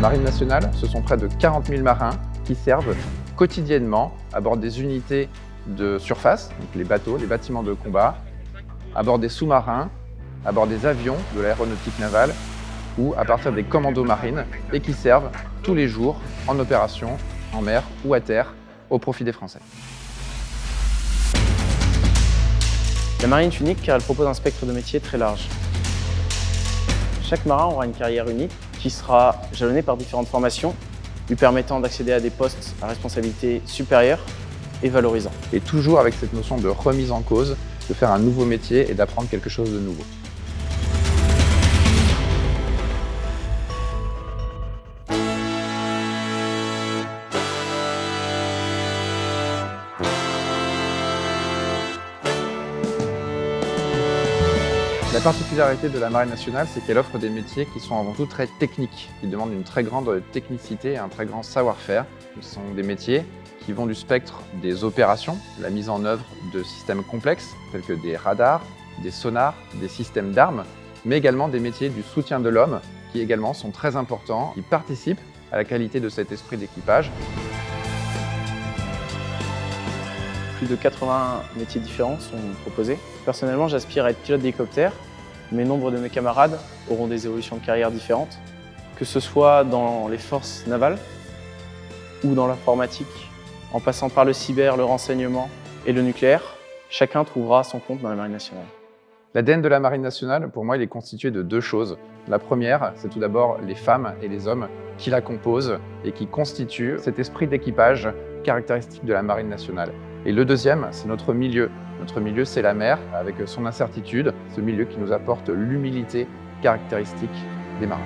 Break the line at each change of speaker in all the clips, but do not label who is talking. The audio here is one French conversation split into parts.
Marine nationale, ce sont près de 40 000 marins qui servent quotidiennement à bord des unités de surface, donc les bateaux, les bâtiments de combat, à bord des sous-marins, à bord des avions de l'aéronautique navale ou à partir des commandos marines et qui servent tous les jours en opération, en mer ou à terre, au profit des Français.
La marine est unique car elle propose un spectre de métiers très large. Chaque marin aura une carrière unique qui sera jalonnée par différentes formations, lui permettant d'accéder à des postes à responsabilité supérieure et valorisants.
Et toujours avec cette notion de remise en cause, de faire un nouveau métier et d'apprendre quelque chose de nouveau. La particularité de la Marine nationale, c'est qu'elle offre des métiers qui sont avant tout très techniques, qui demandent une très grande technicité et un très grand savoir-faire. Ce sont des métiers qui vont du spectre des opérations, la mise en œuvre de systèmes complexes tels que des radars, des sonars, des systèmes d'armes, mais également des métiers du soutien de l'homme qui également sont très importants, qui participent à la qualité de cet esprit d'équipage.
Plus de 80 métiers différents sont proposés. Personnellement, j'aspire à être pilote d'hélicoptère, mais nombre de mes camarades auront des évolutions de carrière différentes, que ce soit dans les forces navales ou dans l'informatique, en passant par le cyber, le renseignement et le nucléaire, chacun trouvera son compte dans la Marine nationale.
L'ADN de la Marine nationale, pour moi, il est constitué de deux choses. La première, c'est tout d'abord les femmes et les hommes qui la composent et qui constituent cet esprit d'équipage caractéristique de la Marine nationale. Et le deuxième, c'est notre milieu. Notre milieu, c'est la mer, avec son incertitude, ce milieu qui nous apporte l'humilité caractéristique des marins.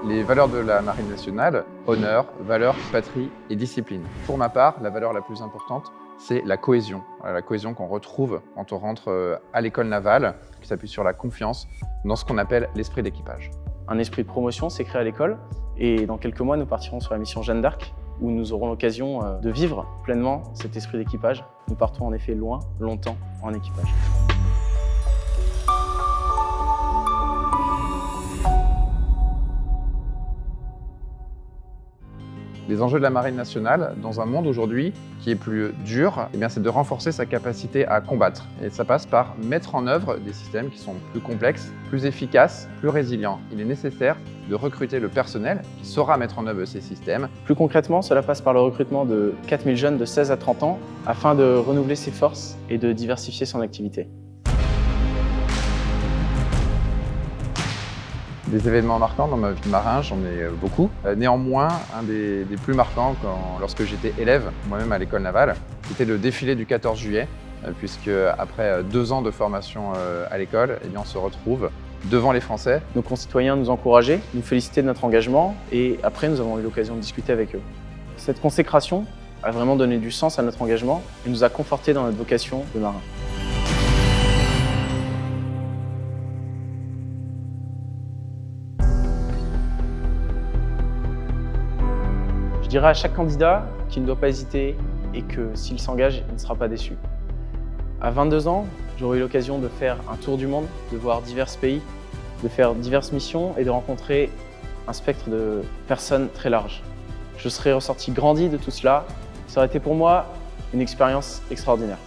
Les valeurs de la Marine nationale, honneur, valeur, patrie et discipline. Pour ma part, la valeur la plus importante, c'est la cohésion. La cohésion qu'on retrouve quand on rentre à l'école navale, qui s'appuie sur la confiance, dans ce qu'on appelle l'esprit d'équipage.
Un esprit de promotion s'est créé à l'école et dans quelques mois, nous partirons sur la mission Jeanne d'Arc où nous aurons l'occasion de vivre pleinement cet esprit d'équipage. Nous partons en effet loin, longtemps en équipage.
Les enjeux de la Marine nationale, dans un monde aujourd'hui qui est plus dur, c'est de renforcer sa capacité à combattre. Et ça passe par mettre en œuvre des systèmes qui sont plus complexes, plus efficaces, plus résilients. Il est nécessaire de recruter le personnel qui saura mettre en œuvre ces systèmes.
Plus concrètement, cela passe par le recrutement de 4000 jeunes de 16 à 30 ans afin de renouveler ses forces et de diversifier son activité.
Des événements marquants dans ma vie de marin, j'en ai beaucoup. Néanmoins, un des plus marquants lorsque j'étais élève, moi-même à l'école navale, c'était le défilé du 14 juillet, puisque après 2 ans de formation à l'école, on se retrouve devant les Français.
Nos concitoyens nous encourageaient, nous félicitaient de notre engagement et après nous avons eu l'occasion de discuter avec eux. Cette consécration a vraiment donné du sens à notre engagement et nous a confortés dans notre vocation de marin. Je dirais à chaque candidat qu'il ne doit pas hésiter et que s'il s'engage, il ne sera pas déçu. À 22 ans, j'aurai eu l'occasion de faire un tour du monde, de voir divers pays, de faire diverses missions et de rencontrer un spectre de personnes très large. Je serai ressorti grandi de tout cela. Ça aurait été pour moi une expérience extraordinaire.